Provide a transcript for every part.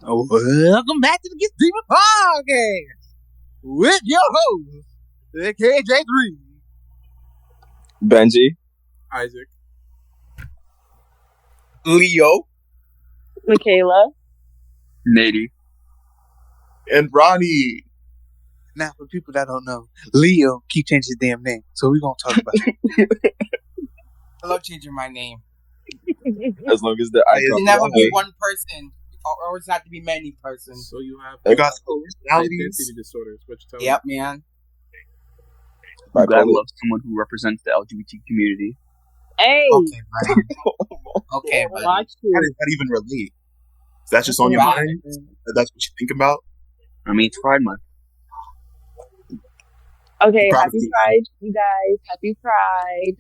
Welcome back to the Get Deeper Podcast with your host, KJ3. Benji. Isaac. Leo. Michaela. Nady. And Ronnie. Now, for people that don't know, Leo keep changing his damn name, so we're going to talk about it. I love changing my name. As long as the icon. It never be one person, or it's not to be many persons. So you got identity personalities. disorders. What you tell Yep, man. You gotta love someone who represents the LGBT community. Hey. Okay, buddy. Okay, buddy. Watch How you. does that even relate? Is that just on your Right. mind? That's what you think about? I mean, it's Pride Month. Okay, Proud happy of you. Pride, you guys. Happy Pride.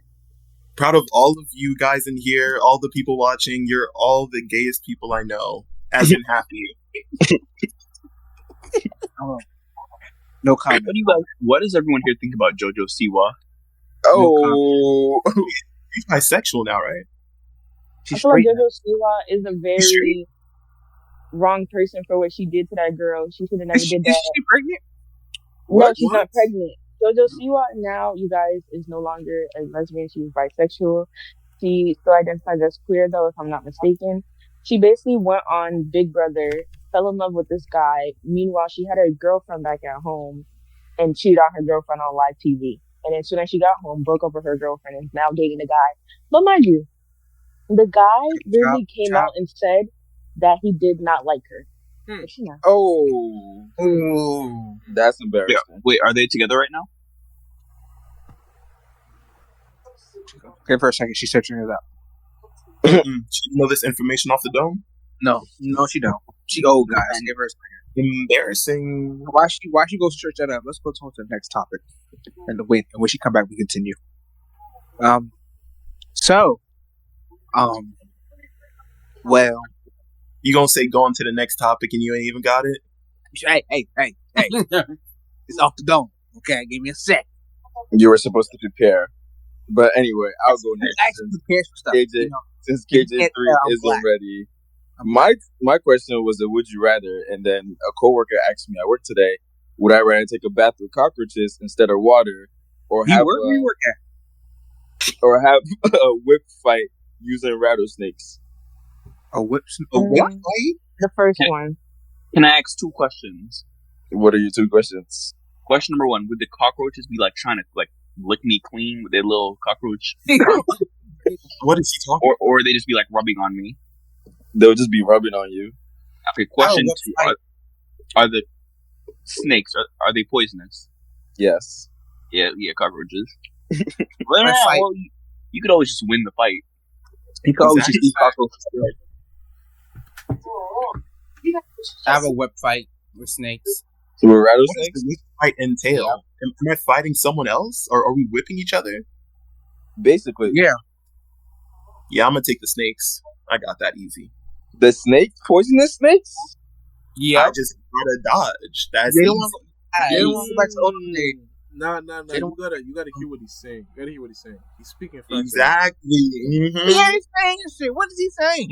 Proud of all of you guys in here, all the people watching. You're all the gayest people I know. As in happy. No comment. What does everyone here think about JoJo Siwa? Oh, He's bisexual now, right? I She's feel like straight. JoJo Siwa is a very straight? wrong person for what she did to that girl. She should have never Is she did that. pregnant? No, What? she's not pregnant. JoJo Siwa now, you guys, is no longer a lesbian. She's bisexual. She still identifies as queer, though, if I'm not mistaken. She basically went on Big Brother, fell in love with this guy. Meanwhile, she had her girlfriend back at home and cheated on her girlfriend on live TV. And as soon as she got home, broke up with her girlfriend and is now dating the guy. But mind you, the guy really came out and said that he did not like her. But she not. oh, Ooh. that's embarrassing. Wait, are they together right now? Okay, for a second, she's searching it up. She didn't know this information off the dome? No, she don't. She old, guys. Give her a second. Embarrassing. Why she go search that up? Let's go to the next topic. And when she come back, we continue. Well, You gonna say go on to the next topic and you ain't even got it? hey. It's off the dome. Okay, give me a sec. You were supposed to prepare. But anyway, I'll go next. Actually, prepared for stuff. KJ, You know, since you KJ3 can't tell I'm isn't black. ready, my question was a would you rather, and then a coworker asked me at work today, would I rather take a bath with cockroaches instead of water, or have where we work at? or have a whip fight using rattlesnakes? A what? The first one. Can I ask two questions? What are your two questions? Question number one: would the cockroaches be trying to lick me clean with their little cockroach, What is he talking or would they just be rubbing on me? They'll just be rubbing on you. Okay. Question what two: fight? are the snakes are they poisonous? Yes. Yeah, cockroaches. Fight. Well, you could always just win the fight. You can always just eat cockroaches. I have a whip fight with snakes. With What does rattlesnakes? the fight entail? Am I fighting someone else? Or are we whipping each other? Basically. Yeah. Yeah, I'm gonna take the snakes. I got that easy. The snake? Poisonous snakes? I just gotta dodge. That's They easy. don't want- They don't want to go back to old days. Nah. They don't- You gotta hear what he's saying. You gotta hear what he's saying. He's speaking French. Exactly. Mm-hmm. He ain't saying shit. What is he saying?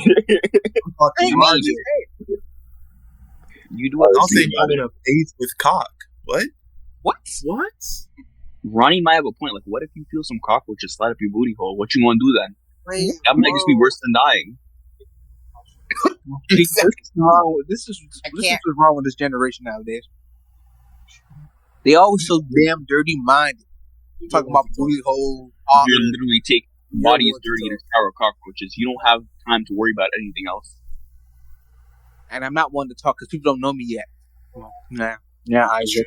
Ain't me. You do I'll what say I'm in a base with cock. What? What? What? Ronnie might have a point. What if you feel some cockroaches slide up your booty hole? What you gonna do then? That might just be worse than dying. This is wrong with- this is can't. what's wrong with this generation nowadays. They always so damn dirty minded. Talking about booty hole. You literally take body is dirty and it's shower of cockroaches. You don't have time to worry about anything else. And I'm not one to talk because people don't know me yet. Nah. Yeah, Isaac.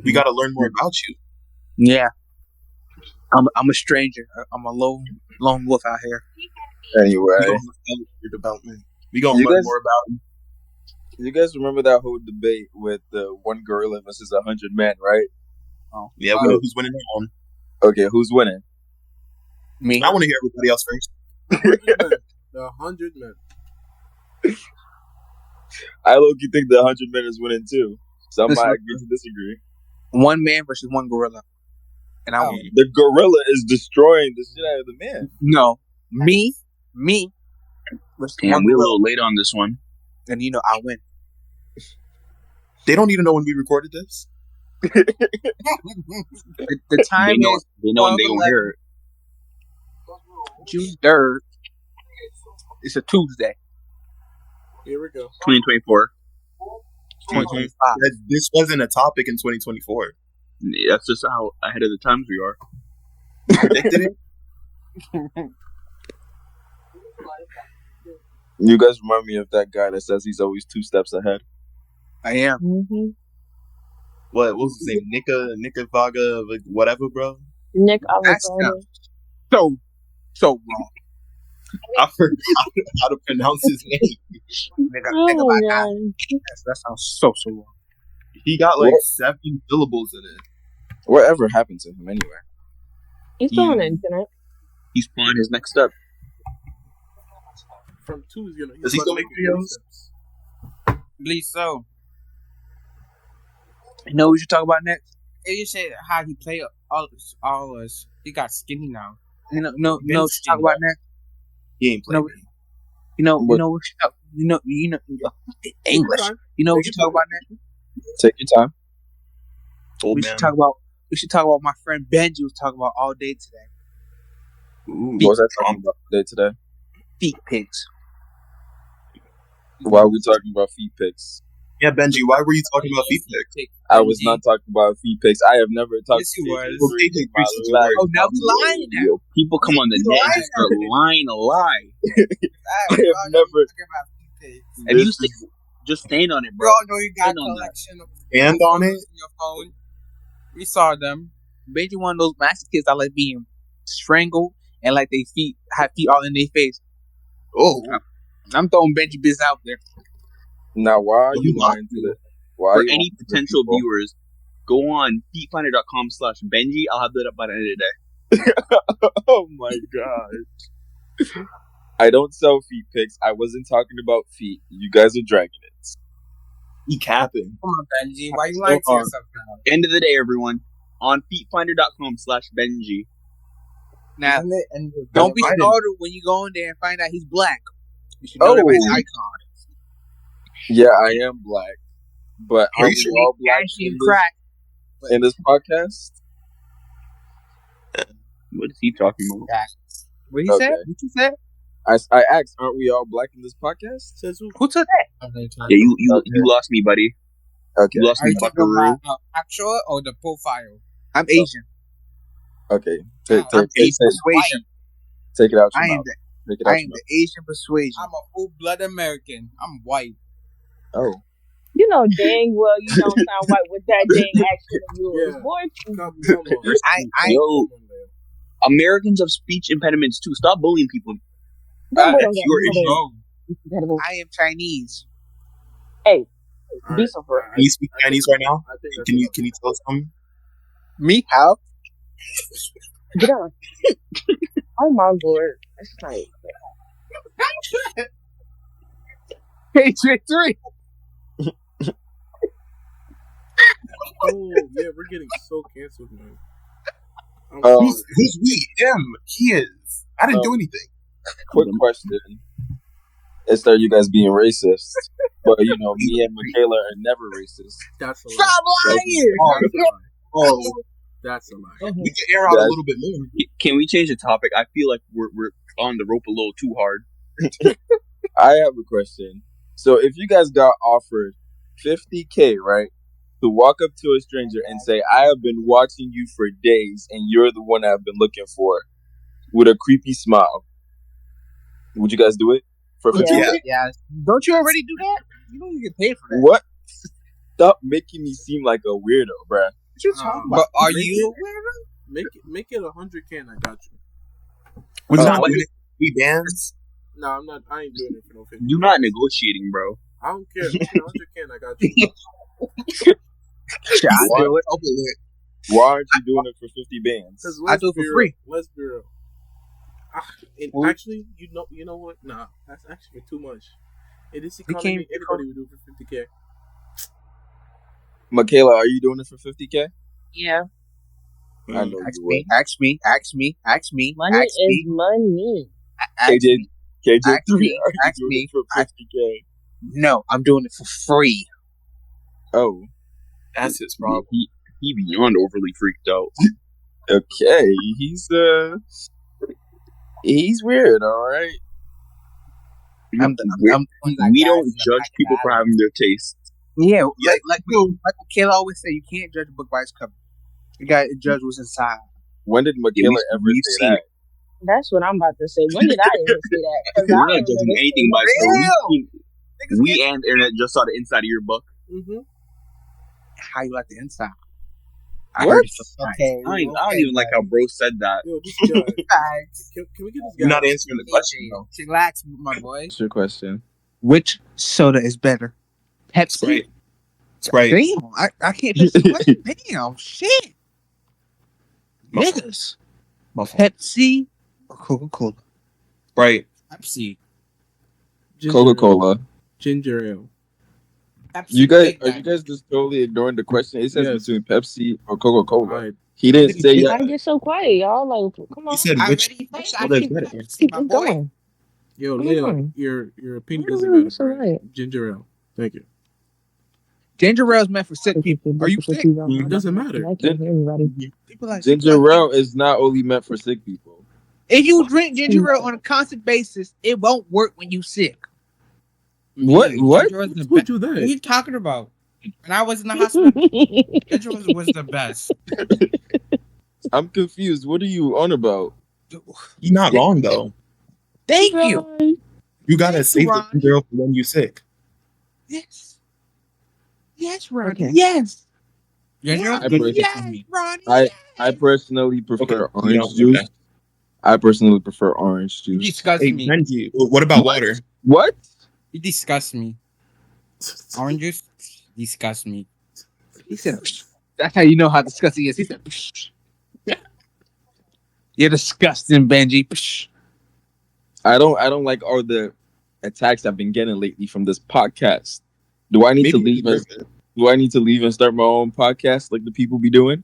We gotta learn more about you. Yeah. I'm a stranger. I'm a lone wolf out here. Anyway. We gonna learn your development. We gonna You learn guys- more about You guys remember that whole debate with the one gorilla versus 100 men, right? Yeah, we know who's winning that one. Okay, who's winning? Me. I want to hear everybody else first. The 100 men. I low-key think the 100 men is winning too. Some might agree to disagree. One man versus one gorilla. And I won. The gorilla is destroying the shit out of the man. No. Me. Versus Damn, one we're a gorilla. little late on this one. And I win. They don't even know when we recorded this. The time They know. is They know when they gonna hear it. June 3rd. It's a Tuesday. Here we go. 2024. 2025. This wasn't a topic in 2024. That's just how ahead of the times we are. Predicted it. You guys remind me of that guy that says he's always 2 steps ahead. I am. Mm-hmm. What was his name? Nika Vaga, like whatever, bro. Nick That's Alexander. so wrong. I forgot how to pronounce his name. Oh my god. That sounds so wrong. He got like What? 7 syllables in it. Whatever happened to him anyway? He's still on the internet. He's planning his next step. From 2, he's gonna. Does he still make videos? Believe so. You know what you talk about next? You said how he played all us. He got skinny now. No, what you talk about next? He ain't playing. What you talk. English. You know what you talk about next? Take your time. Old We man. should talk about my friend Benji was talking about all day today. Ooh, What was I talking about today? Feet pics. Why are we talking about feet pics? Yeah, Benji, why were you talking about feet pics? I was not talking about feet pics. I have never talked Yes, you to was. people Okay, in my Christian, life. Oh, now we lying now. Yo, people come on the net and start lying a lie. I have never. And you just stand on it, We bro. all know you got a Stand on that. collection of And on it? photos in your phone. We saw them. Benji one of those master kids that like being strangled and like they have feet all in their face. Oh, I'm throwing Benji biz out there. Now, why are you You lying to this? Why are For you any lying to the potential people? viewers, go on feetfinder.com/Benji. I'll have that up by the end of the day. Oh my god. I don't sell feet pics. I wasn't talking about feet. You guys are dragging it. he capping. Come on, Benji. Why you lying to on. yourself now? End of the day, everyone. On feetfinder.com/Benji. Now, And don't be Biden. startled when you go in there and find out he's black. You should know that by his Oh. icon. Yeah, I am black. But Are are you we sure? all black Ashy in and this, crack. in this podcast? What is he talking about? What he Okay. said? What you said? I asked, aren't we all black in this podcast? Says who? Who said that? Yeah, you lost me, buddy. Okay. You lost Are me, you talking buckaroo. about actual or the profile? I'm Asian. Okay. Take I'm Asian it persuasion. out your I am mouth. the Take it out I your am mouth. the Asian persuasion. I'm a full-blood American. I'm white. Oh. You know dang well you don't sound white with that dang accent of yours. Yeah. Boy, Come on. I Yo, Come on, man. Americans have speech impediments too. Stop bullying people. that boy That's don't your get issue. No. incredible. I am Chinese. Hey, All be right. some for it. Can you speak Chinese right now? I think that's Can you enough. tell us something? Me? How? Get on. Oh my lord. That's like H3. Oh yeah, we're getting so canceled, man. Who's we? Him. He is. I didn't Oh. do anything. Quick question. Instead of you guys being racist, but you know, me and Michaela are never racist. That's a lie. Stop lying. That's a lie. Oh, That's a lie. we can air out a Guys. little bit more. Can we change the topic? I feel like we're on the rope a little too hard. I have a question. So if you guys got offered $50K, right, to walk up to a stranger and say, I have been watching you for days and you're the one I've been looking for, with a creepy smile, would you guys do it? For Yeah. 50K? Yeah. Don't you already do that? You don't even get paid for that. What? Stop making me seem like a weirdo, bruh. What you talking Um, about? But are Make you? Make it 100K and I got you. What you Oh, talking about? We dance. No, I'm not. I ain't doing it for no 50. You're not negotiating, bro. I don't care. Make it 100K and I got you. Shit, I What? do it. Why aren't you doing it for 50 bands? Because I do it for free. Let's be real. And Well, actually, you know what? Nah, that's actually too much. In this We economy, can't- anybody would do it for 50K. Michaela, are you doing it for 50K? yeah. I know Ask you me. would. Ask me. Ask me. Ask me. Money Ask is me. money. Ask KJ, me. KJ3, Ask me. are you Ask doing me. it for 50K? No, I'm doing it for free. Oh, That's his problem. He beyond overly freaked out. okay. He's weird. All right. I'm doing like We guys don't in the judge back of people the for alley. having their taste. Yeah, like Michaela always say, you can't judge a book by its cover. You got to judge what's inside. When did Michaela ever we've say seen that? That's what I'm about to say. When did I ever say that? Because We're I not don't judging remember anything saying by its cover. Real. Niggas We and the internet just saw the inside of your book. Mm-hmm. How you like the inside? I What? heard it so nice. Okay. I don't even like how bro said that. Yo, this guy. Facts. Can we get this guy? You're not answering the question, though. Chillax, my boy. What's your question? Which soda is better? Pepsi. Sprite. Sprite. Damn, I can't finish the question. Damn, shit. My fault. Niggas. My fault. Pepsi or Coca-Cola? Sprite. Pepsi. Coca-Cola. Ginger ale. Pepsi. You guys, Big are Mac. you guys just totally ignoring the question? It says Yes. between Pepsi or Coca-Cola. All right. He didn't say Why yeah. get so quiet, y'all? Like, come He on. said I which. already finished. Oh, I that's keep better. Pepsi, my Keep boy. going. Yo, Come Leo, on. your opinion Why doesn't are you matter. so Right? right? Ginger ale. Thank you. Ginger ale is meant for sick people. Are you sick? It doesn't matter. I can't hear anybody. People like Ginger ale is not only meant for sick people. If you drink ginger ale on a constant basis, it won't work when you sick. What? Yeah, What? Ginger was the Who best. told you What are that? you talking about? When I was in the hospital, Ginger was the best. I'm confused. What are you on about? You're not wrong, though. Thank you. You gotta Thank save you, the Ron. ginger ale for when you're sick. Yes. Yes, Ronnie. Okay. Yes. Ginger was I good pers- Yes, for me. Ronnie. I personally prefer Okay, orange no, juice. okay. I personally prefer orange You juice. disgust Hey, me. Benji, what about water? What? You disgust me. Orange juice disgust me. He said, "Psh." That's how you know how disgusting he is. He said, "Psh." You're disgusting, Benji. Psh. I don't like all the attacks I've been getting lately from this podcast. Do I need to leave? Do I need to leave and start my own podcast like the people be doing?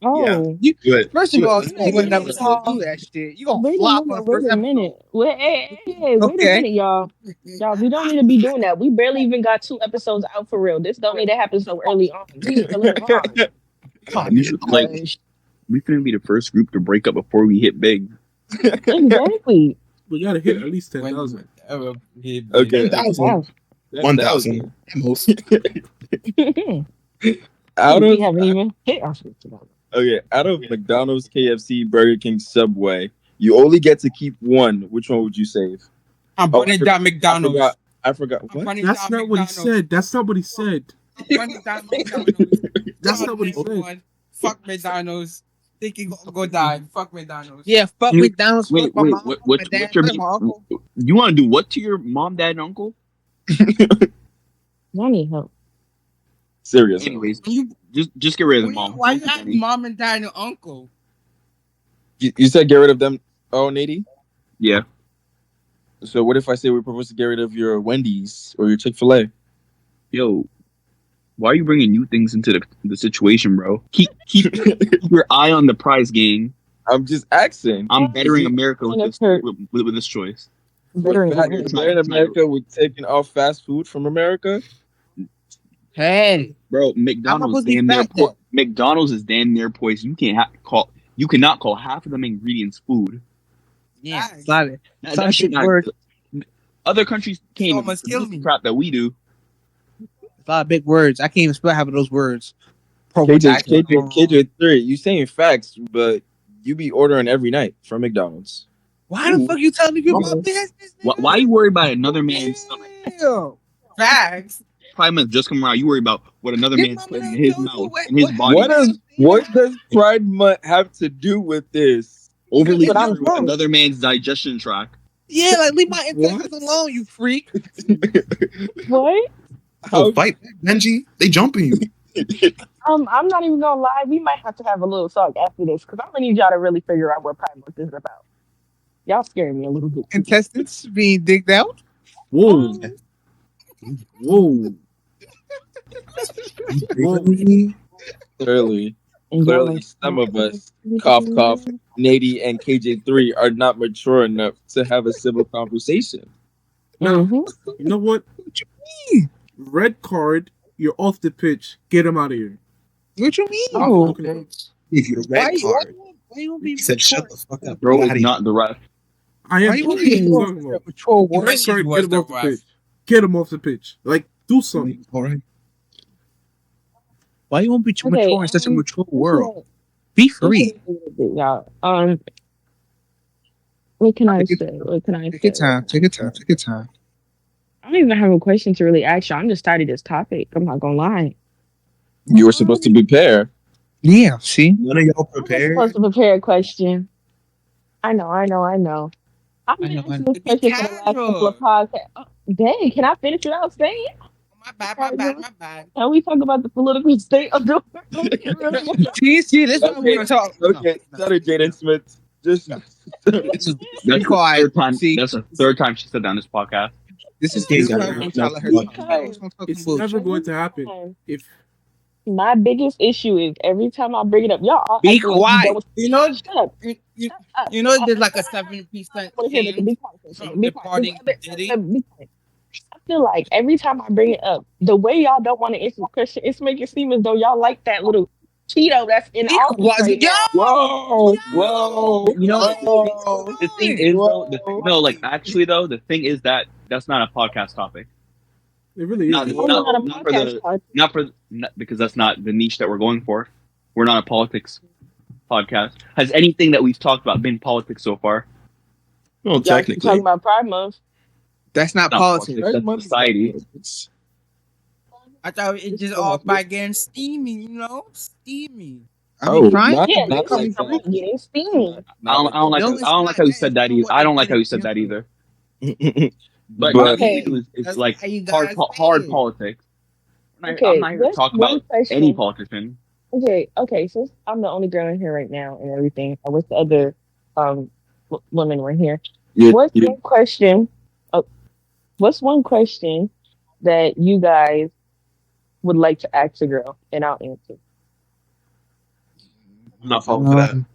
Oh, You, Good. first of Good. all, Let's you go ain't with gonna never it. do that shit. You gonna wait a flop on the minute. first Wait a episode. minute. Wait, hey, wait a Okay. minute, y'all. Y'all, we don't need to be doing that. We barely even got 2 episodes out for real. This don't need to happen so early on. We need to let it on. Like, we finna be the first group to break up before we hit big. Exactly. We gotta hit at least 10,000. Okay. 1,000. Wow. 1,000. Most. Out We of haven't even hit our 50. out of McDonald's, KFC, Burger King, Subway, you only get to keep one. Which one would you save? I'm Oh, burning down McDonald's. I forgot. I'm What? burning That's down not what he McDonald's. said. That's not what he said. I'm burning down McDonald's. That's not what he said. Everyone, fuck McDonald's. Thinking go die. Fuck McDonald's. Yeah, fuck You- McDonald's, fuck Wait, my wait, mom, what, fuck my what's dad, your fuck my uncle. You want to do what to your mom, dad, and uncle? I need help. Serious. Anyways, just get rid of the mom. Why you have mom and dad and uncle? You said get rid of them. Oh, Nady? Yeah. So what if I say we're supposed to get rid of your Wendy's or your Chick-fil-A? Yo, why are you bringing new things into the situation, bro? Keep your eye on the prize, gang. I'm just asking. I'm bettering America And with it's this hurt. with this choice. Better You're in America with taking off fast food from America? Hey, Bro, I'm McDonald's supposed to be damn near fat then. McDonald's is damn near poison. You cannot call half of them ingredients food. yeah, Nice. solid. That Solid shit big not word. good. Other countries can't even almost killed do the me. crap that we do. A lot of big words. I can't even spell half of those words. KJ3, you saying facts, but you be ordering every night from McDonald's. Why the fuck you telling me my business? Why are you worried about another man's stomach? Damn. Facts. Prime Month just come around. You worry about what another Your man's mama putting in done his told you mouth what- and his what- body. What does Pride Month have to do with this? Overly But I'm concerned with drunk. another man's digestion tract. Yeah, like leave my intestines alone, you freak. What? Oh, fight, Benji. They jumping you. I'm not even gonna lie. We might have to have a little talk after this because I'm gonna need y'all to really figure out what Pride Month is about. Y'all scaring me a little bit. Intestines being digged out. Whoa. Whoa. Whoa. Clearly, And clearly, y'all some of us, cough, Nady and KJ3, are not mature enough to have a civil conversation. Mhm. You know what? mean? Red card. You're off the pitch. Get him out of here. What you mean? Oh, Give you a red card. Why you be He said, "Shut the fuck up." Bro Get is outta not the ref. I am. Why you What want are me you to talking about? patrol Red work? card. was Get him the off the ref. pitch. Get him off the pitch. Like, do something. here. All right. Why you want to be Okay, mature in such a mature world? Be free. Y'all. What can I say? What can I Take your say? time. Take your time. Take your time. I don't even have a question to really ask you. I'm just started this topic. I'm not gonna lie. You were supposed to prepare. Yeah. See. None of y'all I was prepared. supposed to prepare a question. I know. I've been I asking know. this question for the last couple of podcasts. Oh, dang, can I finish without saying? My bad. Can we talk about the political state of the world? See, this is what Okay, we're talking. okay. Sorry, Jaden Smith. Just That's Be the quiet. third time. See, That's the third time she said that on this podcast. this is Okay, this is guys, why I'm no, trying to let her no. talk. I was gonna talk It's some never bullshit. going to happen. If My biggest issue is every time I bring it up, y'all all Be act like you quiet. don't- You know, Shut up. you know, there's like a 7% Wanna hear me? chance Be quiet for a second. from Be quiet. departing Diddy. Be quiet. I feel like every time I bring it up, the way y'all don't want to answer the question, it's making it seem as though y'all like that little Cheeto that's in Be office quiet. right now. Whoa. You know, Whoa. the thing is though, no, like actually though, the thing is that that's not a podcast topic. it really Not, is. I'm not a not for podcast the, pod. not because that's not the niche that we're going for. We're not a politics podcast. Has anything that we've talked about been politics so far? Well, Y'all keep talking technically, about Pride Month. That's not Not politics. politics. That's society. I thought it just all by getting steamy, you know, steamy. I mean, trying. Yeah, not this like is that. getting steamy. I don't like. No, I it's don't not. like how you That said is that not either. what I don't they like how you did. said that either. But But Okay. it's That's like how you hard guys hard say it. politics. I'm Okay, not here to what's talk one about question? any politician. Okay. Since I'm the only girl in here right now and everything, I wish the other women were here. What's one question? Oh, what's one question that you guys would like to ask a girl, and I'll answer. I'm not falling for that.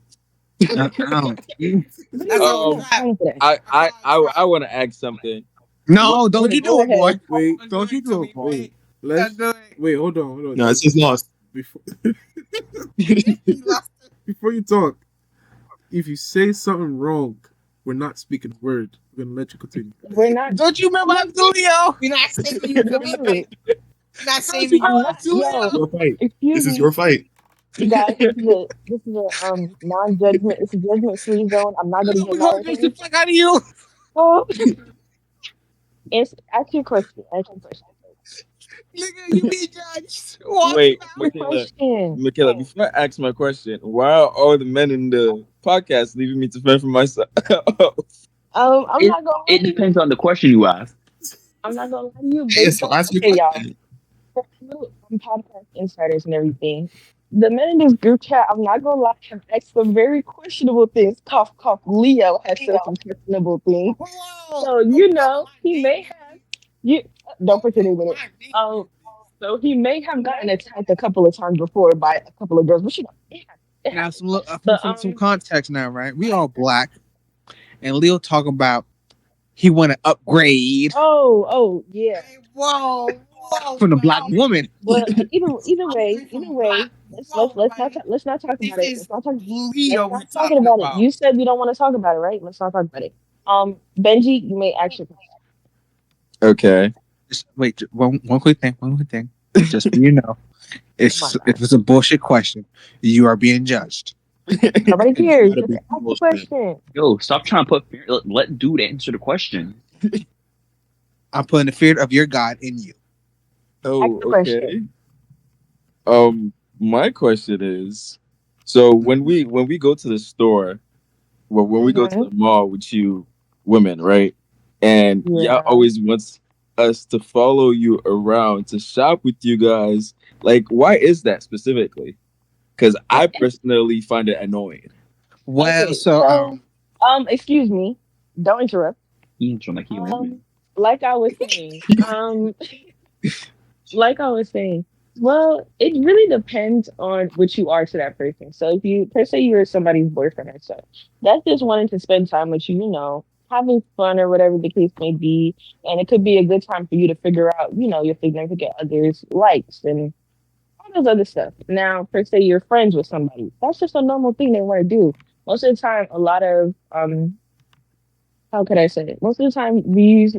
That's Um, a trap. I want to ask something. No, don't you do it, boy. Wait, Don't you do it, boy. let's Don't do it. wait. Hold on. no, it's just lost. Before before you talk, if you say something wrong, we're not speaking a word. We're gonna let you continue. We're not. Don't you remember Julio? We're not saving you, No. We're not saving I'm you. not. Yo, Your fight. excuse This is me, your fight. you guys. This is a non-judgment. It's a judgment-free zone. I'm not gonna get We're mad gonna at beat the you. fuck out of you. Oh, ask your question. Ask your question. Nigga, you be judged. What? Wait, Ask your question. Michaela, before I ask my question, why are all the men in the podcast leaving me to fend for myself? I'm It, not gonna. it depends on the question you ask. I'm not gonna lie to you. Yes, Based so on, ask your okay, y'all. question. For little podcast insiders and everything. The men in this group chat, I'm not gonna lie, have asked some very questionable things. Cough, cough. Leo has said some questionable things. So he may have you. Don't put your name in it. So he may have gotten attacked a couple of times before by a couple of girls, but it Now, happens. some context now, right? We all black, and Leo talking about he want to upgrade Oh, yeah. Whoa. from the black woman. But either way, let's not talk about it. Let's not talk. Leo we're Let's not talk talking about it. about. You said we don't want to talk about it, right? Let's not talk about it. Benji, you may actually. Okay. Just wait, one quick thing. Just so you know, if it's a bullshit question, you are being judged. Nobody cares. gotta Just be ask the bullshit. question. Yo, stop trying to put fear. Let dude answer the question. I'm putting the fear of your God in you. Oh, Ask the okay. question. My question is, so when we go to the store, well, when we go to the mall with you women, right? And Yeah. y'all always wants us to follow you around to shop with you guys. Like, why is that specifically? Because I personally find it annoying. Well, Okay, so excuse me. Don't interrupt. He ain't trying to keep moving. Like I was saying, well, it really depends on what you are to that person. So if you, per se, you're somebody's boyfriend or such, that's just wanting to spend time with you, having fun or whatever the case may be. And it could be a good time for you to figure out, your significant other's likes and all those other stuff. Now, per se, you're friends with somebody. That's just a normal thing they want to do. Most of the time, a lot of how could I say it? Most of the time,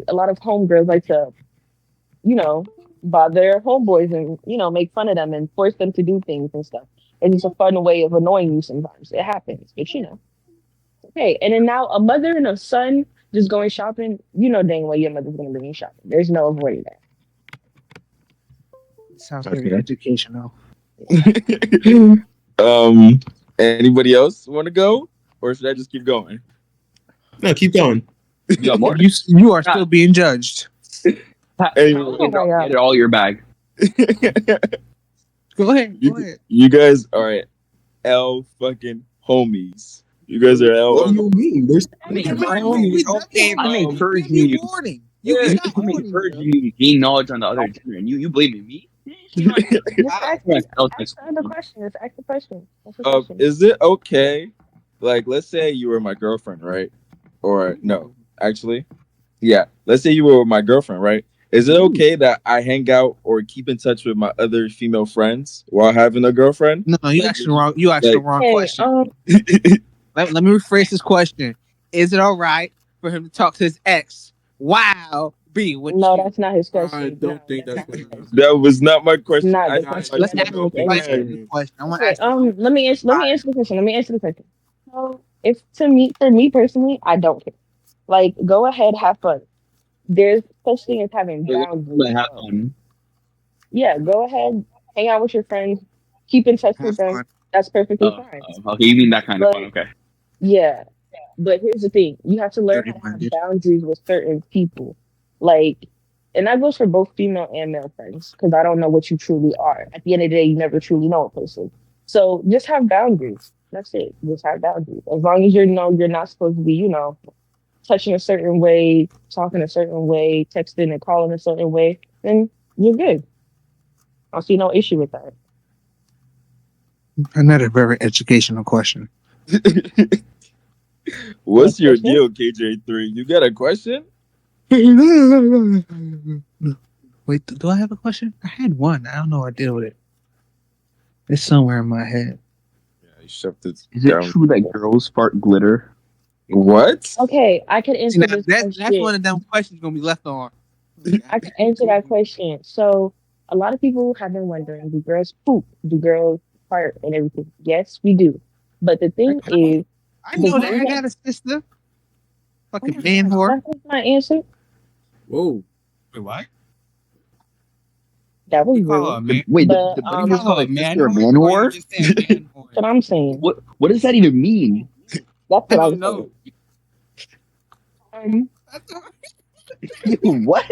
a lot of homegirls like to, you know, bother their homeboys and make fun of them and force them to do things and stuff. And it's a fun way of annoying you sometimes. It happens, but okay. And then now a mother and a son just going shopping. You know dang well your mother's gonna bring you shopping. There's no avoiding that. Sounds very Okay. educational. Anybody else want to go, or should I just keep going? No, keep going. You got more? You are still being judged. Anyway. Oh my God. Get it all your bag. Go ahead. You guys are L fucking homies. You guys are L. What do you mean? There's Okay, I'm bro. encouraging you. Warning. I'm encouraging you to gain knowledge on the other gender, and you blaming me? Just ask Right. the question. Just ask the question. Ask the question. Is it okay? Like, let's say you were my girlfriend, right? Or no, actually, yeah. Let's say you were my girlfriend, right? Is it okay that I hang out or keep in touch with my other female friends while having a girlfriend? No, you asked the wrong. You asked the wrong Hey, question. Let me rephrase this question. Is it all right for him to talk to his ex while being with no, you? that's not his question. I don't think that's not what his it is. That was not my question. Not I the asked question. Let's my ask That's the not question. his Okay. I want to Okay, ask. let me answer the question. Let me answer the question. So, if for me personally, I don't care. Like, go ahead, have fun. There's such thing as having boundaries. Have fun. Yeah, go ahead, hang out with your friends, keep in touch Have with them. fun. That's perfectly fine. Okay, you mean that kind of But fun? Okay. yeah, but here's the thing: you have to learn how to have Dirty-minded. boundaries with certain people. Like, and that goes for both female and male friends, because I don't know what you truly are. At the end of the day, you never truly know a person. So just have boundaries. That's it. Just have boundaries. As long as you're not supposed to be, touching a certain way, talking a certain way, texting and calling a certain way, then you're good. I see no issue with that. Another very educational question. What's your Next question? deal, KJ3? You got a question? Wait, do I have a question? I had one. I don't know what I did with it. It's somewhere in my head. Yeah, you shoved it Is it down. true that girls fart glitter? What? Okay, I could See, answer now, this that's question. one of them questions gonna be left on. I can answer that question. So a lot of people have been wondering, do girls poop? Do girls fart and everything? Yes, we do. But the thing is, I know that I got a sister. Fucking man whore. that's my answer. Whoa. Wait, what? That was You call her a rude. man? Wait, But, the um, buddy was Call her called a man a whore? man Or you whore? just said man whore? That's what I'm saying. What does that even mean? That's I what don't I'm know. saying. That's all- What?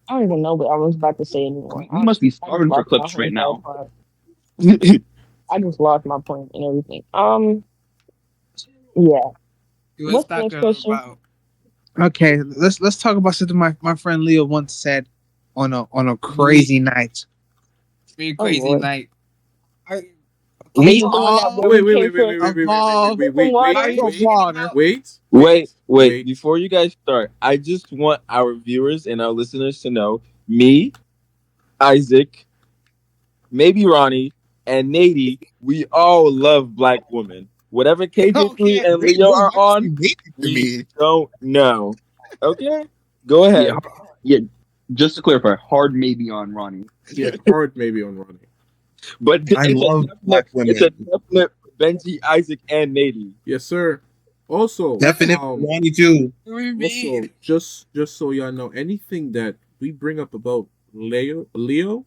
I don't even know what I was about to say anymore. You must be I just starving for lost my clips whole right now. thought. I just lost my point and everything. Yeah. You was What's the next talking question? about. Okay, let's talk about something my friend Leo once said on a crazy night. Pretty Oh, crazy Lord. night. We The one that all Wait, we wait, came wait, wait, from- wait, wait, evolved wait, wait, from water. wait, from wait, water. Wait. Wait. Before you guys start, I just want our viewers and our listeners to know me, Isaac, maybe Ronnie, and Nady, we all love black women. Whatever KJ3 Okay. and Leo are on, we don't know. Okay? Go ahead. Yeah. Just to clarify, hard maybe on Ronnie. Yeah, hard maybe on Ronnie. But I love black women. It's a definite Benji, Isaac, and Nady. Yes, sir. Also, Definite Ronnie too. also, just so y'all know, anything that we bring up about Leo,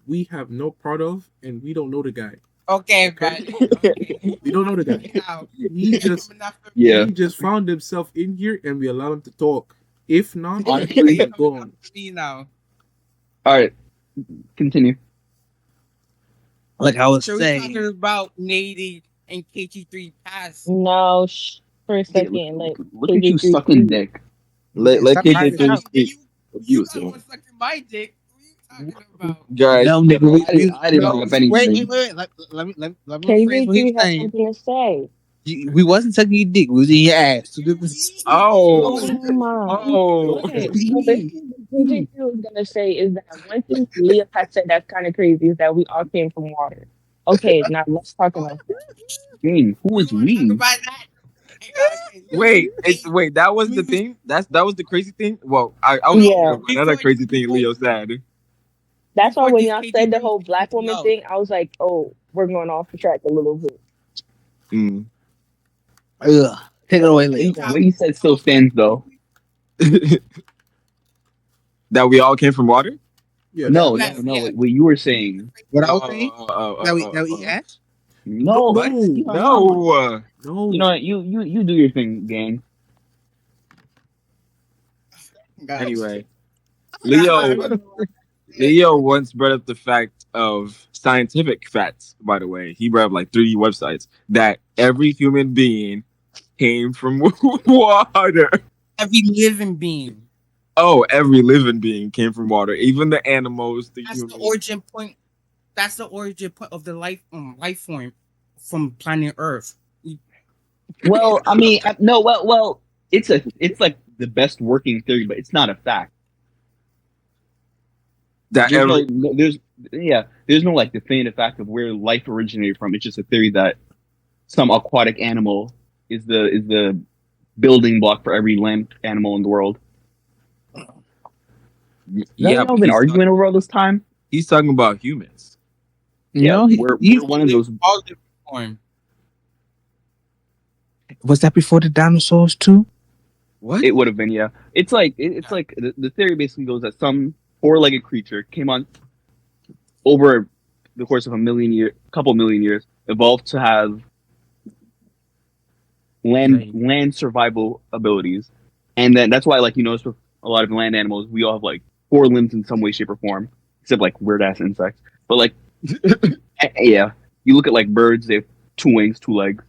we have no part of, and we don't know the guy. Okay, but okay. We don't know the guy. Now, He just Yeah. he just found himself in here, and we allow him to talk. If not, Honestly, he's gone. me now. All right. Continue. Like I was So we're saying, talking about Nady and KT3 pass. No, for a second. Like, Look at you KJ3 sucking dick. Let Stop KJ3 hiding out. speak. You got one sucking my dick. What are you talking about? Guys, no, nigga, I didn't bring up anything. wait. Let me rephrase what KJ3 he's has saying. something to say. We wasn't sucking your dick. We was in your ass. So this was- Oh Oh, my. oh. Okay, so basically what KJ was gonna say is that one thing Leah had said that's kind of crazy is that we all came from water. Okay, now let's talk about that. Dang, who You is want to talk we? about that? Okay, Wait. That was the thing. That was the crazy thing. Well, I'll No, think Yeah, of another before crazy thing before Leo said. that's why before when this, y'all KJ, said the there was whole black something woman else. thing, I was like, oh, we're going off the track a little bit. Mm. Ugh. Take it away, This Leo. What he said still stands though. That we all came from water. Yeah, No, that, no, Yes, no. yes. What you were saying. What I was saying? That we Oh. asked? no, No, no, No. you know what? You do your thing, gang. God. Anyway, God. Leo. Leo once brought up the fact of scientific facts. By the way, he brought up like 3D websites that every human being came from water. Every living being. Oh, every living being came from water, even the animals, the That's the humans. origin point. That's the origin point of the life form from planet Earth. Well, I mean, no, well, it's like the best working theory, but it's not a fact. That There's every there's no like definitive fact of where life originated from. It's just a theory that some aquatic animal is the building block for every land animal in the world. Is that yeah, what y'all but been arguing over all this time? he's talking about humans. Yeah, No, we're one of those. All different form. was that before the dinosaurs too? What? It would have been, yeah. It's like it's like the theory basically goes that some four-legged creature came on over the course of couple million years, evolved to have land survival abilities, and then that's why like you notice with a lot of land animals, we all have like four limbs in some way, shape, or form, except like weird ass insects. But like, yeah, you look at like birds, they have two wings, two legs.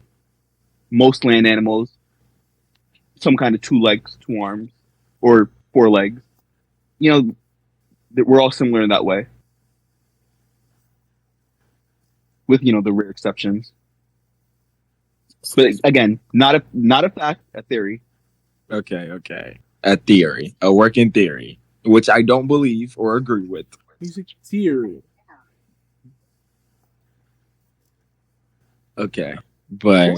Most land animals, some kind of two legs, two arms, or four legs. You know, we're all similar in that way, with the rare exceptions. But again, not a fact, a theory. Okay. A theory, a working theory, which I don't believe or agree with. he's a theory. Okay, but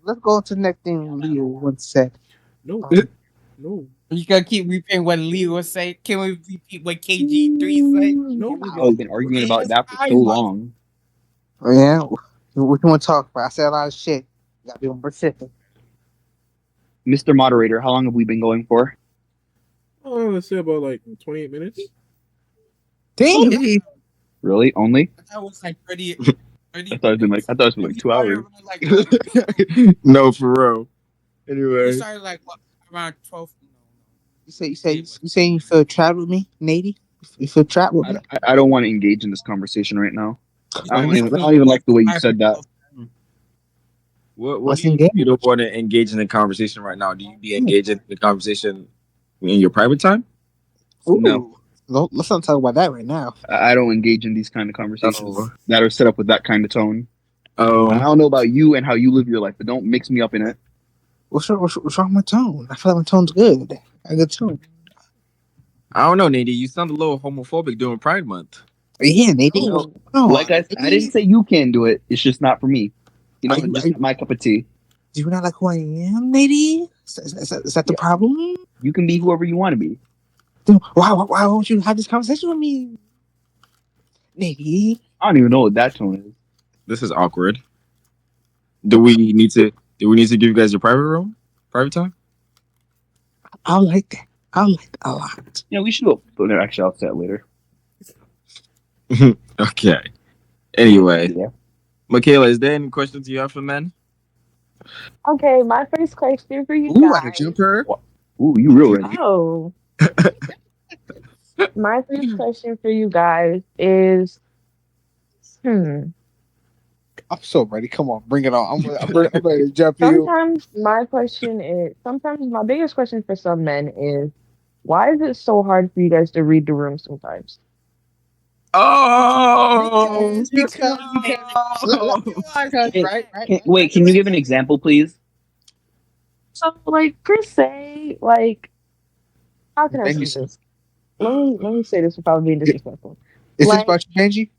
Let's go on to the next thing Leo once said. No, Um, no, You gotta keep repeating what Leo say. Can we repeat what KG3 say? no. I've been arguing about that for so long. yeah, what you want to talk about? I said a lot of shit. Gotta be more specific. Mr. Moderator, how long have we been going for? Oh, let's say about like 28 minutes. Damn. Really? Only? I thought it was like 30. I thought it was been like 2 hours. Like, what? no, for real. We Anyway, started like what, around 12. You saying you feel trapped with me, Nady? You feel trapped with me? I don't want to engage in this conversation right now. I don't Alright. even like the way you said that. what What's do you, engaged? you don't want to engage in the conversation right now? Do you be engaging in the conversation in your private time? No. Let's not talk about that right now. I don't engage in these kind of conversations Oh. that are set up with that kind of tone. I Oh, don't know about you and how you live your life, but don't mix me up in it. What's wrong with my tone? I feel like my tone's good. A good tone. I don't know, Nady. You sound a little homophobic during Pride Month. Yeah, Nady. No. No, Like I didn't say you can't do it. It's just not for me. Are you- Just not my cup of tea. Do you not like who I am, Nady? Is that the problem? You can be whoever you want to be. Then why won't you have this conversation with me, Nady? I don't even know what that tone is. This is awkward. Do we need to give you guys your private room? Private time? I like that. I like that a lot. We should go. But actually, I'll say that later. Okay. Anyway, Yeah. Michaela, is there any questions you have for men? Okay, my first question for you Ooh, I can guys. jump her. Ooh, you real ready? Oh, my first question for you guys is, I'm so ready. Come on, bring it on. I'm ready to jump you. sometimes my biggest question for some men is, why is it so hard for you guys to read the room sometimes? Oh, because Wait, can you give an example, please? So, like, per se, like, how can I say Benji, this? Let me say this without being disrespectful. is this Like, about you, Benji?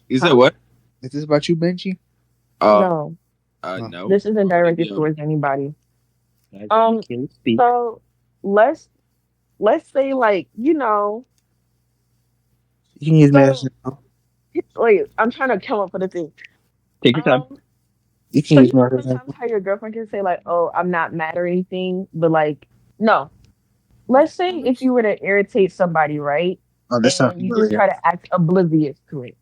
you said huh? what? Is this about you, Benji? Uh, No, No. no. this isn't Maybe directed towards anybody. Guys, let Um, Michaela speak. so let's say, like, You can use me as so wait, I'm trying to come up with a thing. Take your time. you can So use me as an sometimes example. how your girlfriend can say like, "Oh, I'm not mad or anything," but like, no. Let's say if you were to irritate somebody, right, Oh, this sounds and you just familiar. try to act oblivious to it.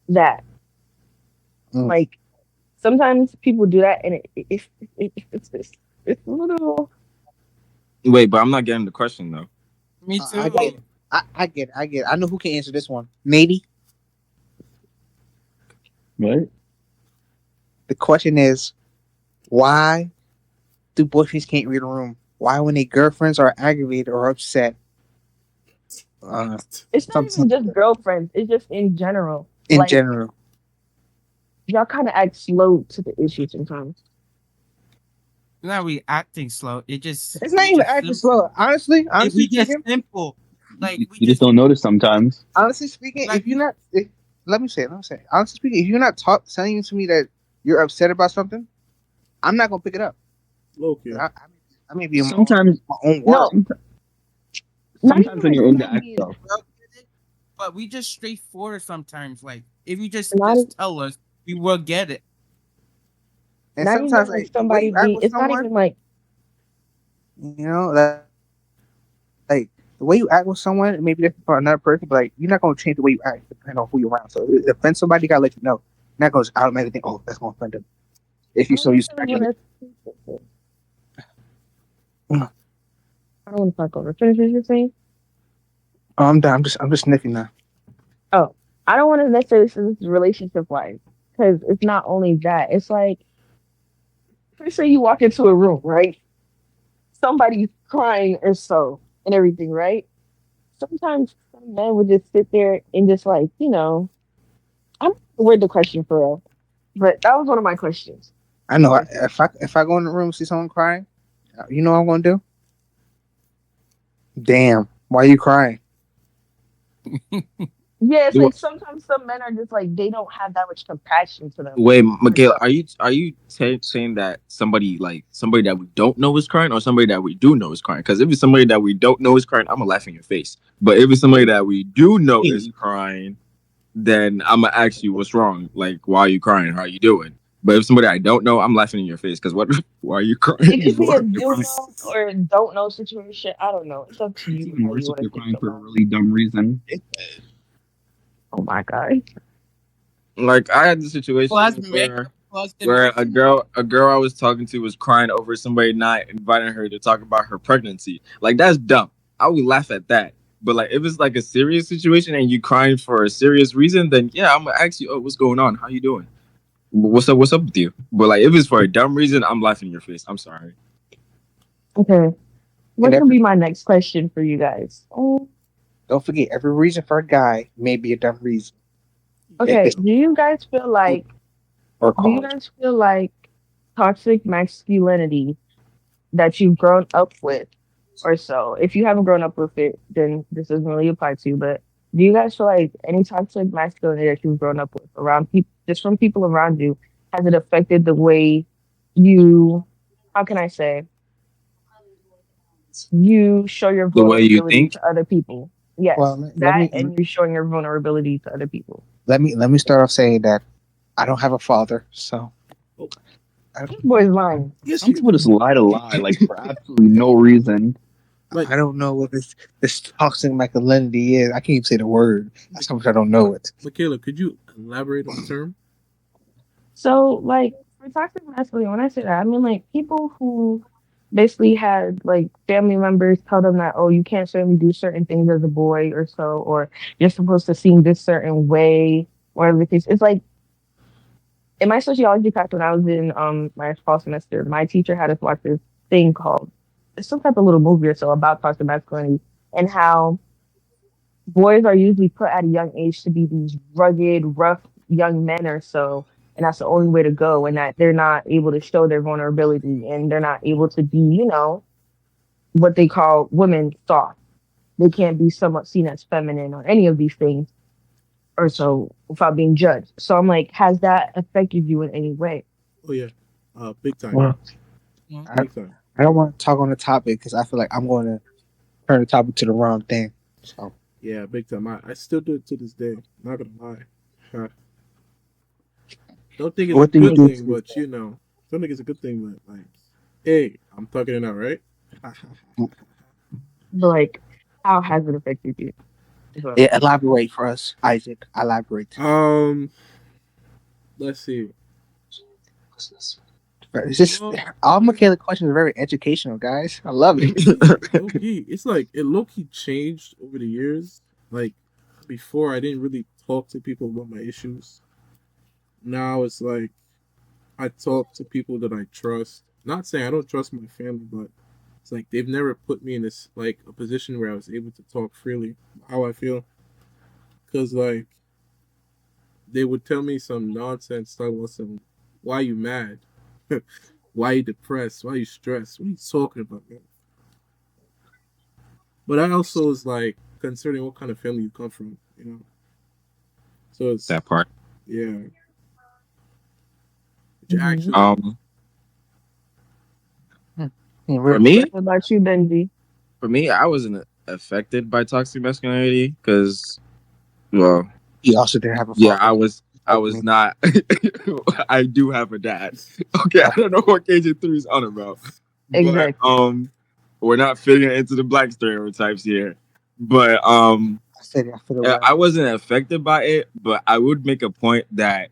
That Mm. like sometimes people do that, and it's a little. Wait, but I'm not getting the question though. Me I get too. it. I get it. I get it. I know who can answer this one. Nady. What? The question is, why do boyfriends can't read a room? Why, when their girlfriends are aggravated or upset, uh, It's not even something just girlfriends. It's just in general. in Like general? y'all kind of act slow to the issue sometimes. Not we acting slow. It just It's not we even just acting simple. slow. Honestly, If honestly we just speaking, simple, like we You just just don't notice sometimes. honestly speaking, like if you're not, if, let me say, it. Honestly speaking, if you're not saying to me that you're upset about something, I'm not gonna pick it up. Okay. I may be in Sometimes, my own No, world. some- not even sometimes when like you're in the somebody act, being though. well, but we just straightforward sometimes. Like if you not just tell us, we will get it. And not even sometimes, like like the way somebody you act being. with It's not someone, even like like the way you act with someone, maybe different for another person, but like you're not gonna change the way you act depending on who you're around. So if it offends somebody, you gotta let you know. You're not gonna just automatically think, oh, that's gonna offend them. If I you're don't so used to necessarily acting want like, to. I don't want to talk over. Finish what you're saying. oh, I'm done. I'm just sniffing now. Oh, I don't want to necessarily say this is relationship wise because it's not only that. It's like, let's say you walk into a room, right? Somebody's crying or so and everything, right? Sometimes some men would just sit there and just like, I'm word the question for real, but that was one of my questions. I know Yes, if I go in the room and see someone crying, you know what I'm gonna do? Damn, why are you crying? yeah, it's Do like sometimes some men are just like they don't have that much compassion to them. Wait, Or Miguel, so. are you saying that somebody that we don't know is crying, or somebody that we do know is crying? Because if it's somebody that we don't know is crying, I'm gonna laugh in your face. But if it's somebody that we do know is crying, then I'm gonna ask you what's wrong. Like, why are you crying? How are you doing? But if somebody I don't know, I'm laughing in your face because what? Why are you It crying could be a for? do know or don't know situation. I don't know. It's up to It's you even how worse you if want to you're take crying it for a about. really dumb reason. Oh my god. Like I had the Plus situation makeup, plus where a emotion. girl I was talking to was crying over somebody not inviting her to talk about her pregnancy. Like that's dumb. I would laugh at that. But like if it's like a serious situation and you crying for a serious reason, then yeah, I'm gonna ask you, oh, what's going on? How you doing? What's up? What's up with you? But like if it's for a dumb reason, I'm laughing in your face. I'm sorry. Okay. And What can be my next question for you guys? Oh, don't forget, every reason for a guy may be a dumb reason. okay. It's or Do you cause. guys feel like toxic masculinity that you've grown up with or so? If you haven't grown up with it, then this doesn't really apply to you. But do you guys feel like any toxic masculinity that you've grown up with around people, just from people around you, has it affected the way you, how can I say, you show your The way you vulnerability think. to other people? Well, Yes, let that me and you showing your vulnerability to other people. let me start off saying that I don't have a father, so I, This boy's lying. Yes, Some people just lie to lie, like for absolutely no reason. like I don't know what this toxic masculinity is. I can't even say the word. That's how much I don't know it. Michaela, could you elaborate on the term? So, like, for toxic masculinity, when I say that, I mean like people who basically had like family members tell them that, oh, you can't certainly do certain things as a boy or so, or you're supposed to seem this certain way, or the case. It's like in my sociology class when I was in my fall semester, my teacher had us watch this thing called it's some type of little movie or so about toxic masculinity and how boys are usually put at a young age to be these rugged, rough young men or so, and that's the only way to go, and that they're not able to show their vulnerability and they're not able to be, what they call women soft. They can't be somewhat seen as feminine or any of these things or so without being judged. So I'm like, has that affected you in any way? Oh yeah, big time, Well, Yeah. I, big time. I don't want to talk on the topic because I feel like I'm going to turn the topic to the wrong thing. So Yeah, big time. I still do it to this day. Not gonna lie. Huh. Don't think it's a what do you good do thing, to but don't think it's a good thing, but like, hey, I'm talking it out, right? But like, how has it affected you? Is what I'm yeah, elaborate for us, Isaac? Elaborate. Let's see. It's just Well, all Michaela questions are very educational, guys. I love it. low key. It's like it low key changed over the years. Like before, I didn't really talk to people about my issues. Now it's like I talk to people that I trust. Not saying I don't trust my family, but it's like they've never put me in this like a position where I was able to talk freely how I feel. Cause like they would tell me some nonsense, talk about some why you mad, why you depressed, why you stressed, what are you talking about, man? But I also is like concerning what kind of family you come from. So it's That part. yeah, what your Mhm. actions. Um, Yeah, for real me, quick. What about you, Benji? I wasn't affected by toxic masculinity because, well, He also didn't have a yeah, father. I Like was me. not. I do have a dad. Okay, I don't know what KJ3 is on about, but Exactly. we're not fitting into the black stereotypes here. But I said it. I feel it I well. wasn't affected by it, but I would make a point that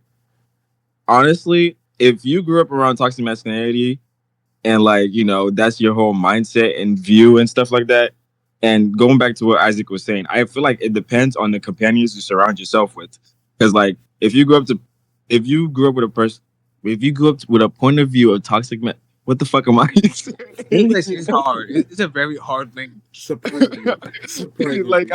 honestly, if you grew up around toxic masculinity and like that's your whole mindset and view and stuff like that, and going back to what Isaac was saying, I feel like it depends on the companions you surround yourself with, because like if you grew up with a person, if you grew up with a point of view of toxic man, what the fuck am I saying? English is hard. It's a very hard language. Surprisingly, surprisingly. Like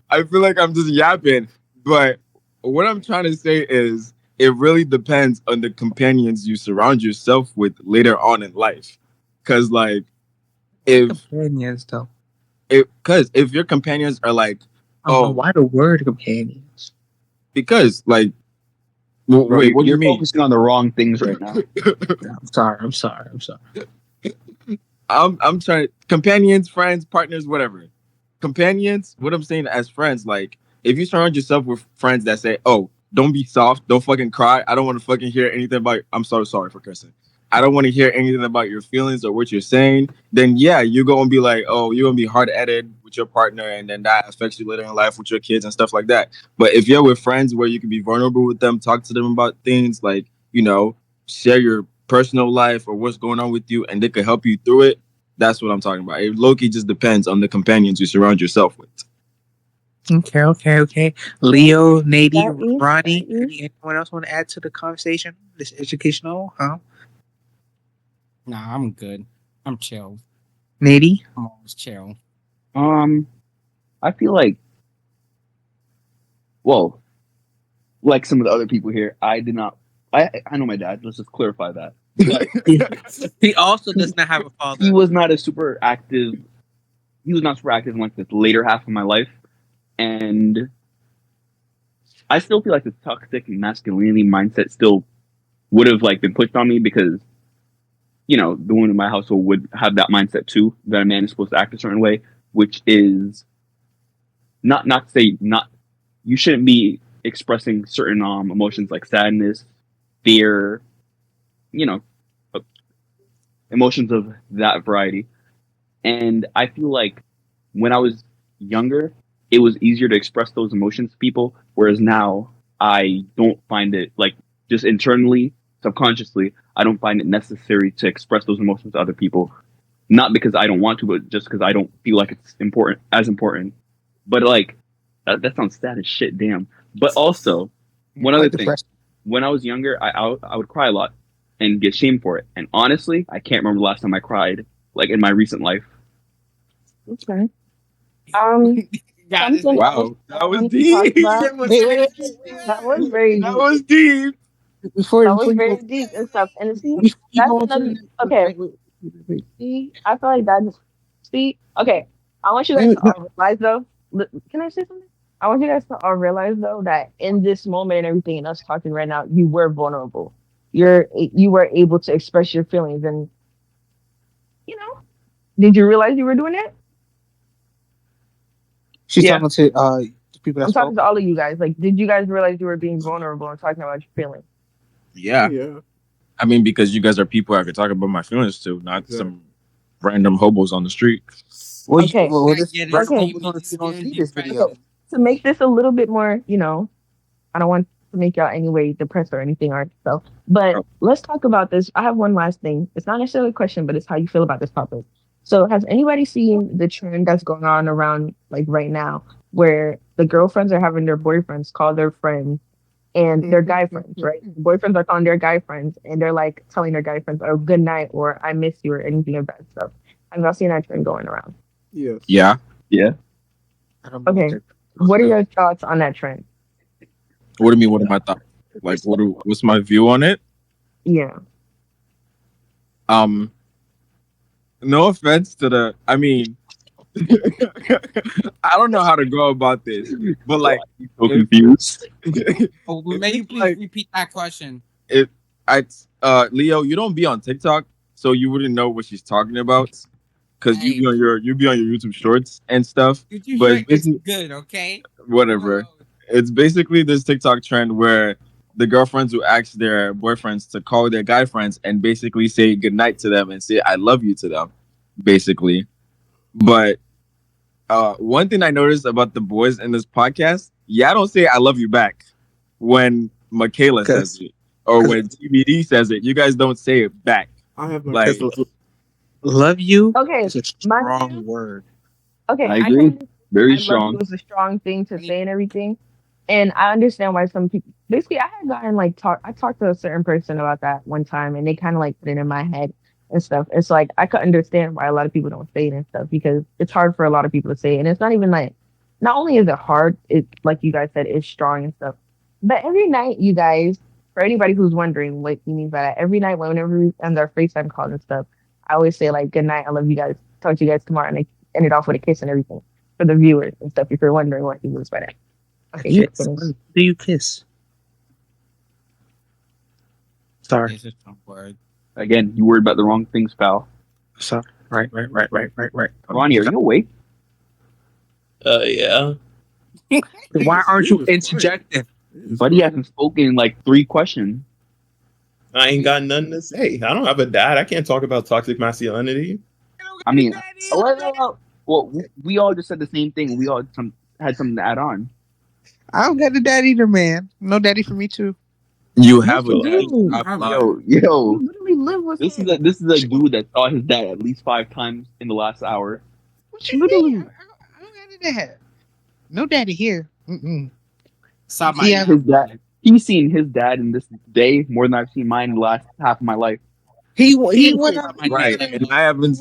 I feel like I'm just yapping, but what I'm trying to say is it really depends on the companions you surround yourself with later on in life. Cause like if Companions, though. if your companions are like, I don't know oh, why the word companions. because like, Bro, wait, what do you you're mean? focusing on the wrong things right now. I'm sorry. I'm sorry. I'm sorry. I'm trying companions, friends, partners, whatever. Companions, what I'm saying as friends, like if you surround yourself with friends that say, "Oh, don't be soft, don't fucking cry. I don't want to fucking hear anything about." I'm so sorry for cursing. I don't want to hear anything about your feelings or what you're saying. Then yeah, you're gonna be like, oh, you're gonna be hard headed with your partner, and then that affects you later in life with your kids and stuff like that. But if you're with friends where you can be vulnerable with them, talk to them about things like share your personal life or what's going on with you, and they could help you through it. That's what I'm talking about. It low-key just depends on the companions you surround yourself with. Okay. Leo, Nady, That is, Ronnie, that is. anyone else want to add to the conversation? This educational, huh? Nah, I'm good. I'm chill. Nady? I'm always chill. I feel like, well, like some of the other people here, I did not. I know my dad. Let's just clarify that. But He also he, does not have a he father. was not a super active. He was not super active in like the later half of my life, and I still feel like the toxic masculinity mindset still would have like been pushed on me because the woman in my household would have that mindset too, that a man is supposed to act a certain way, which is not to say not you shouldn't be expressing certain emotions like sadness, fear, you know, uh, emotions of that variety. And I feel like when I was younger, it was easier to express those emotions to people, whereas now I don't find it like just internally, subconsciously, I don't find it necessary to express those emotions to other people. Not because I don't want to, but just because I don't feel like it's important. But like that sounds sad as shit, damn. But also, one other Quite thing, depressed. when I was younger, I would cry a lot and get shamed for it. And honestly, I can't remember the last time I cried like in my recent life. Okay. Um, Got it. Something else Wow, that that I was wanted to talk deep. about. It was That was very That deep. was deep. Before That was you very go, deep and stuff. And see, before you that's go into another. the Okay, wait. see, I feel like that. See, okay, I want you guys Wait, to no. all realize though. Can I say something? I want you guys to all realize though that in this moment and everything and us talking right now, you were vulnerable. You were able to express your feelings, and you know, did you realize you were doing that? She's Yeah. talking to the people that I'm talking spoke. to all of you guys. Like, did you guys realize you were being vulnerable and talking about your feelings? Yeah. Yeah. I mean, because you guys are people I could talk about my feelings to, not Exactly. some random hobos on the street. Well, Okay. well, this Get it, random Okay. hope was on Steven. you don't Getting see this depressed. video. So to make this a little bit more, I don't want to make y'all anyway depressed or anything or so. But let's talk about this. I have one last thing. It's not necessarily a question, but it's how you feel about this topic. So has anybody seen the trend that's going on around like right now where the girlfriends are having their boyfriends call their friends and their guy friends, right? The boyfriends are calling their guy friends and they're like telling their guy friends, oh, good night or I miss you or anything of that stuff. Have y'all seen that trend going around? Yes. Yeah. Yeah. I don't know Okay. What are your thoughts on that trend? What do you mean? What are my thoughts? Like, what's my view on it? Yeah. No offense to the. I mean, I don't know how to go about this, but like, So if, confused. Oh, if may you it's please like, repeat that question? if Leo, you don't be on TikTok, so you wouldn't know what she's talking about, because Hey, you be on your YouTube Shorts and stuff. you too But it's short is basically good, okay? whatever. It's basically this TikTok trend where the girlfriends who ask their boyfriends to call their guy friends and basically say goodnight to them and say I love you to them, basically. But one thing I noticed about the boys in this podcast, I don't say I love you back when Michaela says it or when TBD says it. You guys don't say it back. I have my Like, love you Okay. is a My strong thing, word. okay, I I agree. can Very I love you strong. is a strong thing to say and everything. And I understand why some people basically I had gotten like I talked to a certain person about that one time and they kinda like put it in my head and stuff. It's like I could understand why a lot of people don't say it and stuff because it's hard for a lot of people to say it. And it's not even like not only is it hard, it like you guys said, it's strong and stuff. But every night, you guys, for anybody who's wondering what you mean by that, every night whenever we end our FaceTime calls and stuff, I always say like good night, I love you guys, talk to you guys tomorrow and I end it off with a kiss and everything for the viewers and stuff if you're wondering what he means by that. Okay, You, good. Finish. do you kiss? Sorry. This is some word. Again, you worried about the wrong things, pal. Sorry. Right. Ronnie, are you awake? Yeah. Why aren't you interjecting? Buddy hasn't spoken in like 3 questions. I ain't got nothing to say. I don't have a dad. I can't talk about toxic masculinity. I mean, well, we all just said the same thing. We all had something to add on. I don't got a dad either, man. No daddy for me too. you Yes, have a you dad. do. Stop lying. Yo, You literally live with this him. is a dude that saw his dad at least 5 times in the last hour. What you Literally. mean? I don't got a dad. No daddy here. Mm-mm. Stop my Yeah. His dad. He's seen his dad in this day more than I've seen mine in the last half of my life. He went out. Right, and I haven't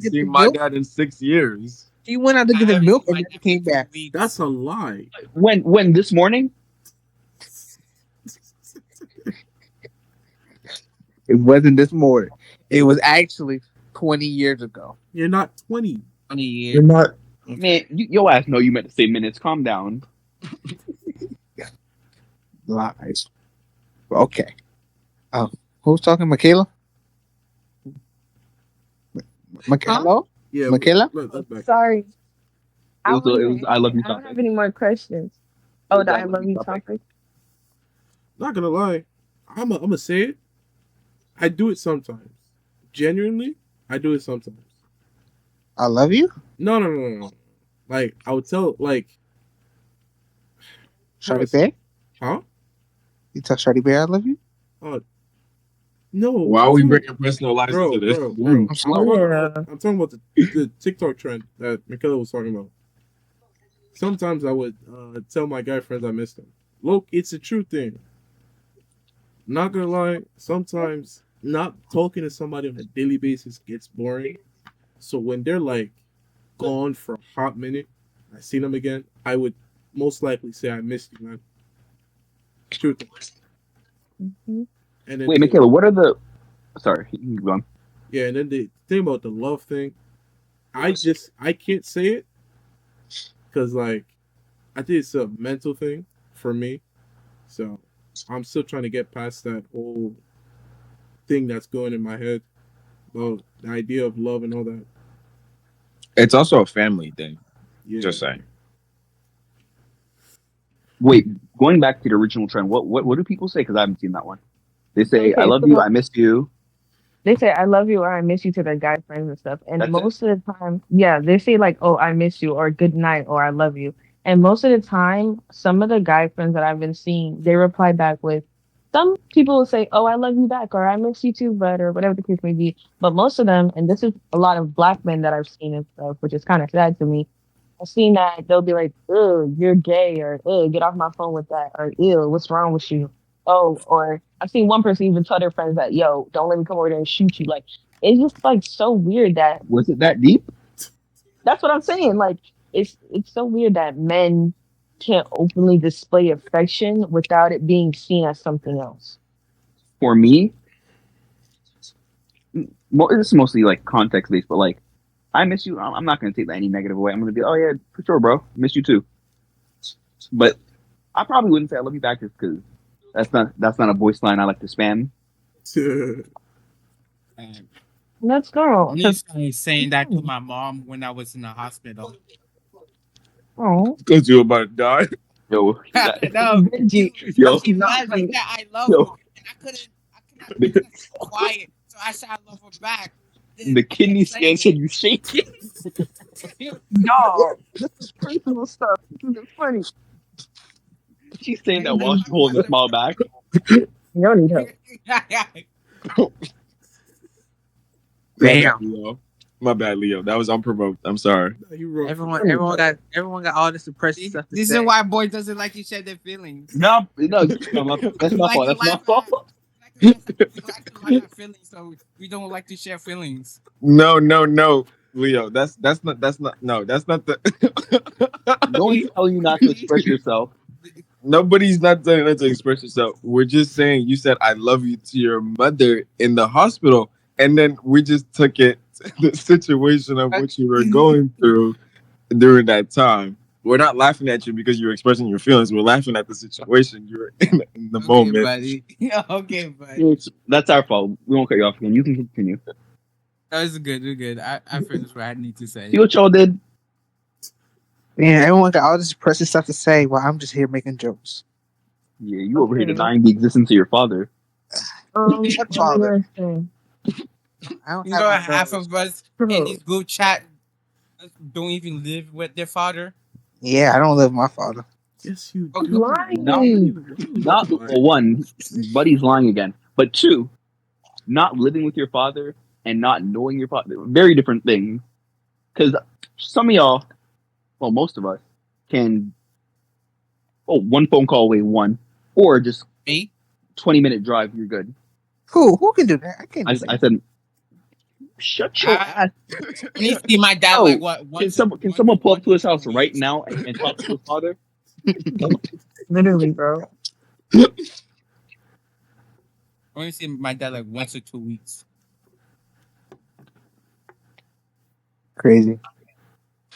seen my dad in 6 years. He went out to get the milk and then came back. That's a lie. When this morning? It wasn't this morning. It was actually 20 years ago. You're not 20. You're not. Man, your ass know you meant to say minutes. Calm down. Lies. Okay. Who's talking? Michaela? Michaela? Yeah. Michaela? Let's back. Sorry. It was I love you I don't topic. have any more questions. Oh, the I love you topic. Not gonna lie. I'm gonna say it. I do it sometimes. Genuinely, I do it sometimes. I love you? No. Like I would tell like Shawty Bear? huh? You tell Shawty Bear I love you? No. Why are we bringing personal lives Bro, into this? bro. I'm sorry. I'm talking about the TikTok trend that Michaela was talking about. Sometimes I would tell my guy friends I miss them. Look, it's a true thing. Not gonna lie, sometimes not talking to somebody on a daily basis gets boring. So when they're like gone for a hot minute, I seen him again, I would most likely say I missed you, man. Truth. Mhm. And then Wait, Michaela, what are the? Sorry, you can go on. yeah, and then the thing about the love thing, I can't say it because like I think it's a mental thing for me. So I'm still trying to get past that whole thing that's going in my head about the idea of love and all that. It's also a family thing. Yeah. Just saying. Wait, going back to the original trend, what do people say? Because I haven't seen that one. They say, "I Okay, love you, so I miss you." they say I love you or I miss you to their guy friends and stuff. And That's it. most of the time, yeah, they say like, oh, I miss you or good night or I love you. And most of the time, some of the guy friends that I've been seeing, they reply back with some people will say, oh, I love you back or I miss you too, bud, or whatever the case may be. But most of them, and this is a lot of black men that I've seen and stuff, which is kind of sad to me. I've seen that they'll be like, "Ugh, you're gay," or "Ugh, get off my phone with that," or "Ew, what's wrong with you?" Oh, or I've seen one person even tell their friends that, "Yo, don't let me come over there and shoot you." Like, it's just like so weird that Was it that deep? that's what I'm saying. Like, it's so weird that men can't openly display affection without it being seen as something else. For me, this is mostly like context based, but like, I miss you. I'm not gonna take that any negative way. I'm gonna be, oh yeah, for sure, bro, miss you too. But I probably wouldn't say I love you back just because that's not a voice line I like to spam. Let's go. I started saying that to my mom when I was in the hospital. Oh, Because you're about to die. Yo, No, Benji, yo, she not was. She funny. said I love yo, you, and I couldn't stay quiet. So I said I love her back. Then the I kept kidney saying scan said you shaking. Y'all, this is personal stuff. This is funny. She's saying that while she's holding the smile back. You don't need help. Damn. My bad, Leo. That was unprovoked. I'm sorry. Everyone got all this depressing stuff to This say. is why boys doesn't like to share their feelings. No, that's my fault. That's my fault. We like to laugh at feelings, so we don't like to share feelings. No, Leo. That's not the. No one's telling you not to express yourself. Nobody's not telling you not to express yourself. We're just saying you said I love you to your mother in the hospital, and then we just took it to the situation of what you were going through during that time. We're not laughing at you because you're expressing your feelings. We're laughing at the situation you're in the moment. Buddy. Okay, buddy. That's our fault. We won't cut you off again. You can continue. That was good. We're good. I finished what I need to say. See what y'all did? Man, everyone got all this depressing stuff to say while I'm just here making jokes. Yeah, you over here denying the existence of your father. What father? I understand. I don't You have know, my half brothers. of us in this group chat don't even live with their father. Yeah, I don't live with my father. Yes, you Okay. do. Not well, one, Buddy's lying again. But two, not living with your father and not knowing your father, very different things. Because some of y'all, well, most of us, can one phone call away, or just Me? 20-minute drive, you're good. Who can do that? I can't do I that. said, shut your ass. I need to see my dad Oh, like what? Can someone pull up to his house right now and talk to his father? Literally, bro. I want to see my dad like once or 2 weeks. Crazy.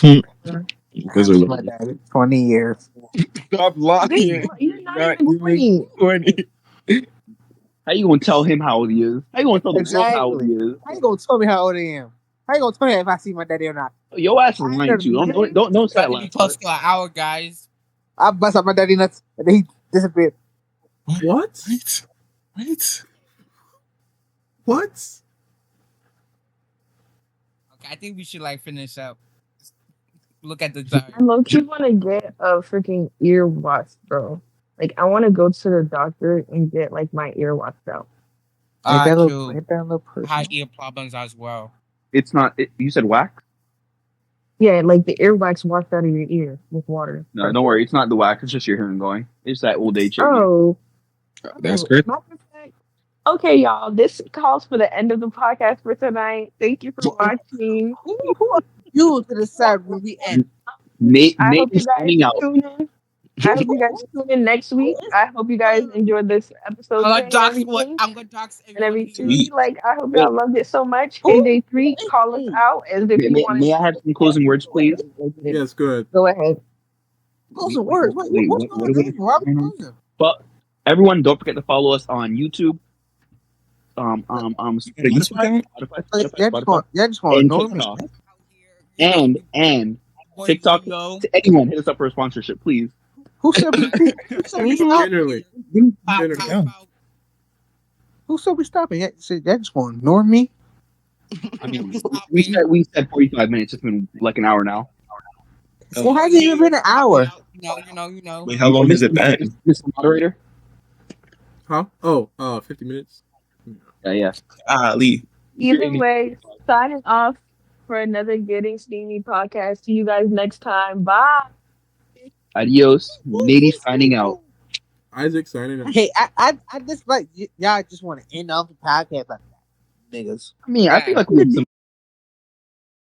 Because I my dad 20 years. Stop lying. You're not even 20. How you gonna tell him how old he is? How you gonna tell the world how old he is? How you gonna tell me how old I am? How you gonna tell me if I see my daddy or not? Your ass is lying too. Don't say Gotta lying. be close to an hour, guys. I bust out my daddy nuts and then he disappeared. What? What? Okay, I think we should like finish up. Look at the time. I low-key want to get a freaking ear watch, bro. Like, I want to go to the doctor and get, like, my ear watched out. Ain't that True. little person? High ear problems as well. It's not. You said wax? Yeah, like the earwax washed out of your ear with water. No, don't worry. It's not the wax. It's just your hearing going. It's that old age. Oh. That's great. Okay, y'all. This calls for the end of the podcast for tonight. Thank you for watching. Who are you to decide where we at? I hope Nate you is guys signing out. tune in. I hope you guys tune in next week. I hope you guys enjoyed this episode I'm gonna and dox what everything. I'm gonna dox And everyone everything. here. Like, I hope Wait, y'all loved it so much. KJ3, call us out as if you wanted may I have some closing words, please? Yes, good. Go ahead. Closing words. Wait, What's what are going we on? Why are we right now? closing? But everyone, don't forget to follow us on YouTube, You got a YouTube account? Y'all just want to and ignore me. TikTok, Out here, and boy TikTok. Julio. Anyone hit us up for a sponsorship, please. Who said we stop? Generally. Pow, Generally. pow, Yeah. pow. Who said we stopping? Y'all just want to ignore me. I mean, Stopping. we said 45 minutes. It's been like an hour now. It hasn't even been an hour. You know. Wait, how long has it been? Mr. Moderator? Huh? Oh, 50 minutes. Yeah. Lee. Either way, signing off for another Getting Steamy podcast. See you guys next time. Bye. Adios. Nady signing out. Isaac signing out. Hey, I just like y'all just want to end off the podcast like that, niggas. I mean, I feel like we had some